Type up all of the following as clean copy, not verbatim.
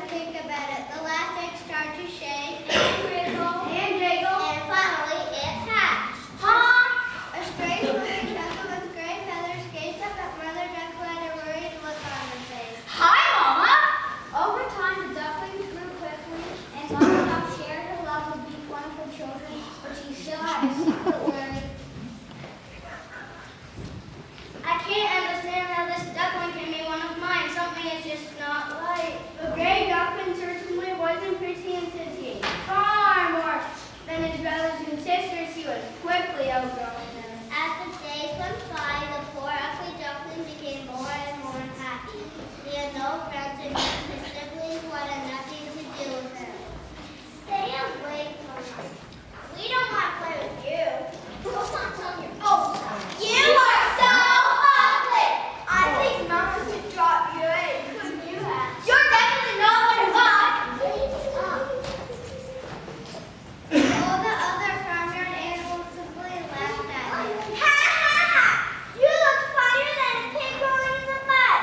think about it. The last egg started to shake and wriggle and jiggle, and finally it hatched. A strange looking duckling with gray feathers gazed up at Mother Duck who had a worried look on her face. Hi, Mama! Over time, the ducklings grew quickly, and Mother Duck shared her love with each one of her children, but she still had a secret worry. I can't understand how this duckling can be one of mine. Something is just not right. The gray duckling certainly wasn't pretty and sissy. Far more than his brothers and sisters, he was quickly outgrowing them. As the days went by, the poor ugly duckling became more and more unhappy. He had no friends and his siblings wanted nothing to do with him. Stay away from us. We don't want to play with you. Who's not telling your old self? You are so ugly! I think Mama should drop you in. Couldn't you have? You're definitely not one of us! All the other farmyard animals simply laughed at him. Ha ha ha! You look funnier than a pig rolling in the mud.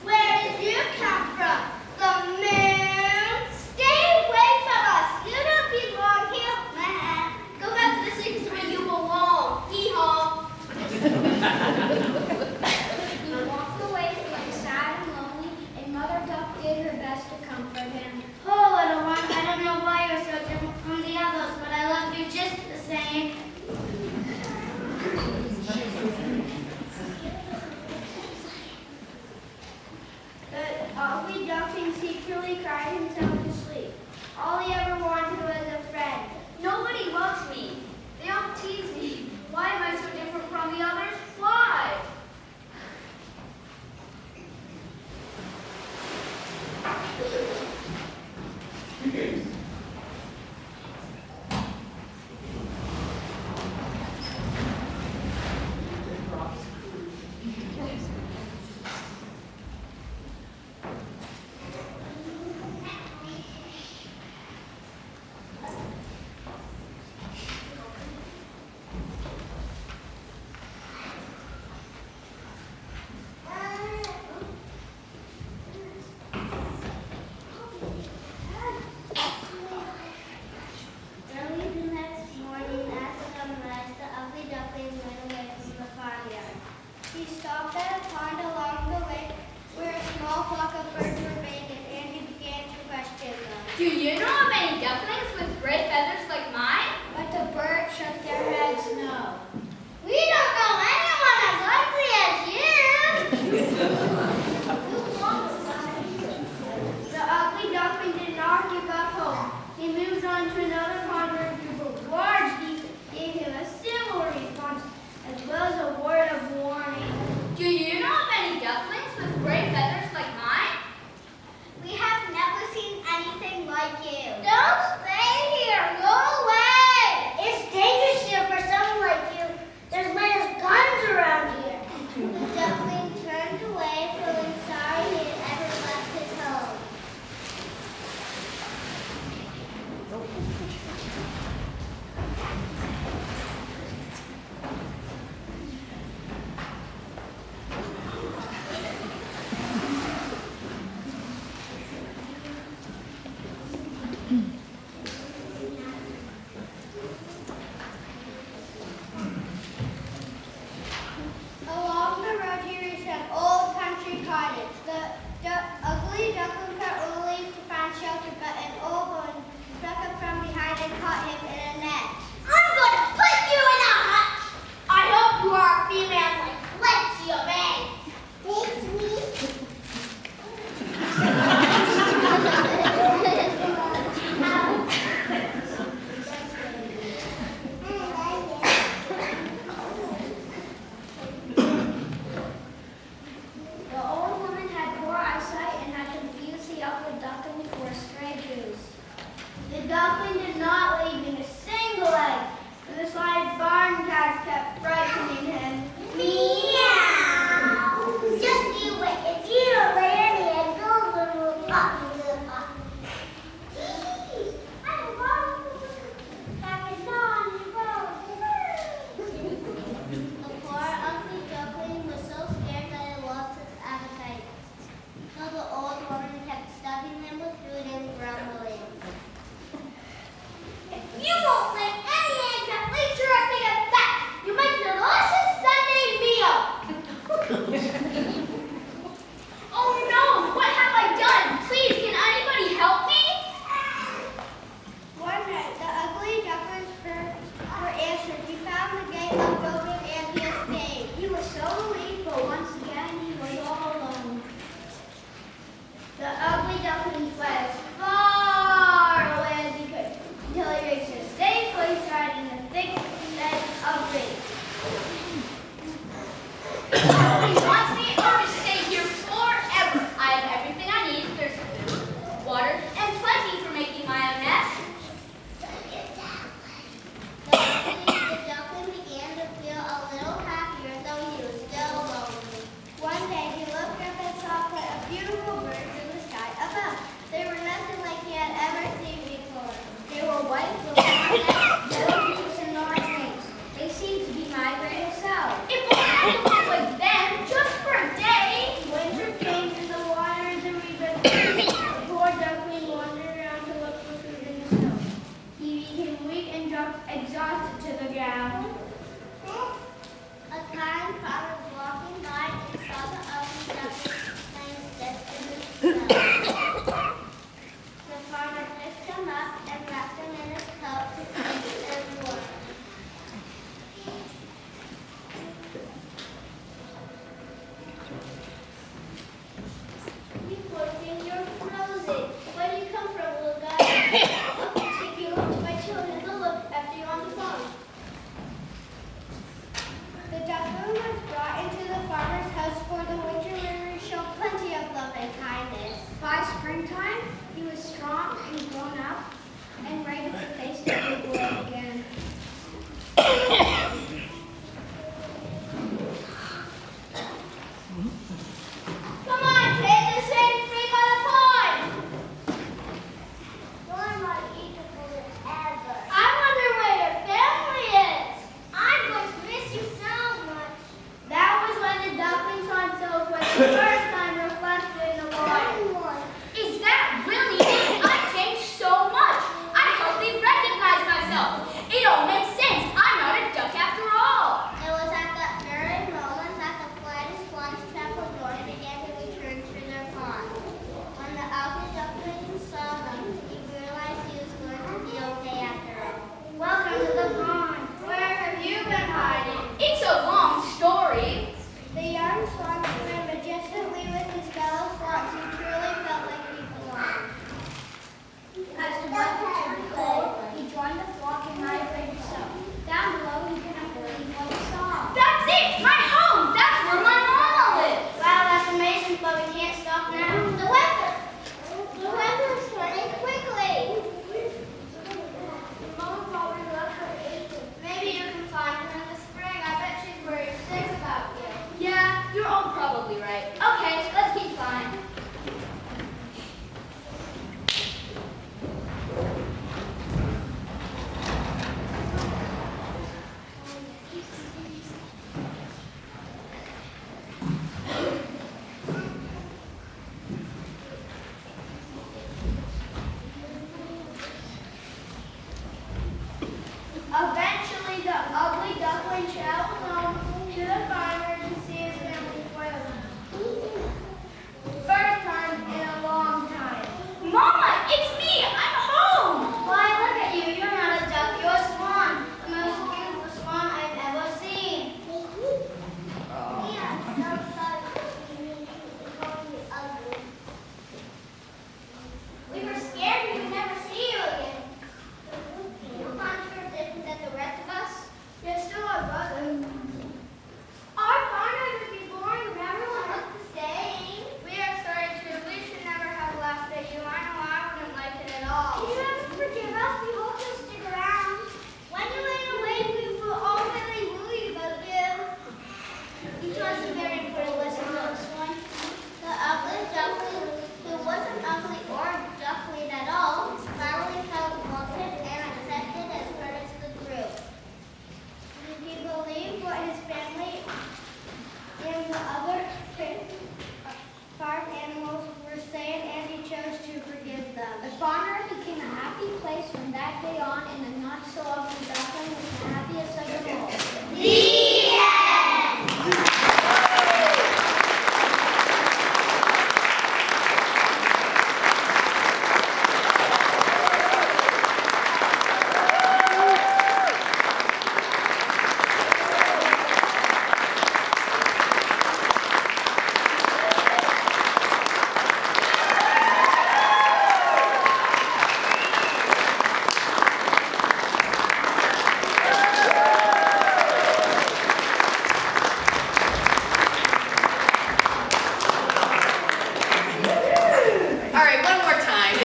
Where did you come from? The moon? Stay away from us. You don't belong here. Nah. Go back to the cities where you belong. Hee-haw. He walked away feeling sad and lonely, and Mother Duck did her best to comfort him. Oh, little one, I don't know why you're so different from the others, but I love you just the same. The ugly duckling secretly cried himself to sleep. All he ever wanted was a friend. Nobody loves me. They all tease me. Why am I so different from the others? Why? Early the next morning, after sunrise, the ugly duckling went away from the farmyard. He stopped at a pond along the lake where a small flock of birds were bathing, and he began to question them. Do you know of any ducklings with gray feathers like mine? But the birds shook their heads no. We don't know anyone as ugly as you! The ugly duckling did not give up hope. He moved on to another pond where a group of large geese gave him a similar response, as well as a word of warning. Do you know of any ducklings with gray feathers like mine? We have never seen anything like you. Don't stay here. Go away. It's dangerous here for someone like you. There's latest guns around here. The duckling turned away, feeling sorry he had ever left his home. Along the road he reached an old country cottage. The ugly duckling cut early to find shelter, but an old woman stuck up from behind and caught him in a net. I'm going to put you in a hutch! I hope you are a female like let's you obey. Thanks, me. The old woman had poor eyesight and had confused the ugly duckling for a stray goose. The duckling did not leave him a single egg, and the sly barn cats kept frightening him. Meow! Just you wait. If you don't lay any eggs, those will pop into the pot. The poor ugly duckling was so scared that it lost its appetite. So the old woman kept stuffing him with duckling fled as far away as he could, until he reached a safe place right in the thick bed of reeds. He wants me to stay here forever. I have everything I need. There's food, water, and plenty for making my own nest. The duckling began to feel a little happier, though he was still lonely. One day he looked up and saw a beautiful birds in the sky above. They were nothing like he had ever seen before. They were white with long necks, yellow beaks, and large wings. They seemed to be migrating south. If I had to live like them just for a day. Winter came and the water in the river. The poor duckling wandered around to look for food in the snow. He became weak and dropped exhausted to the ground. A kind farmer was walking by and saw the ugly duckling laying dead in the snow. The farmer picked him up and wrapped him in his coat to keep him warm. You poor thing, you're frozen. Where do you come from, little guy? I'll take you home to my children to look after you on the farm. The duckling was brought into the farmer's house for the winter where he showed plenty of love and kindness. By springtime, he was strong and grown up and ready to face the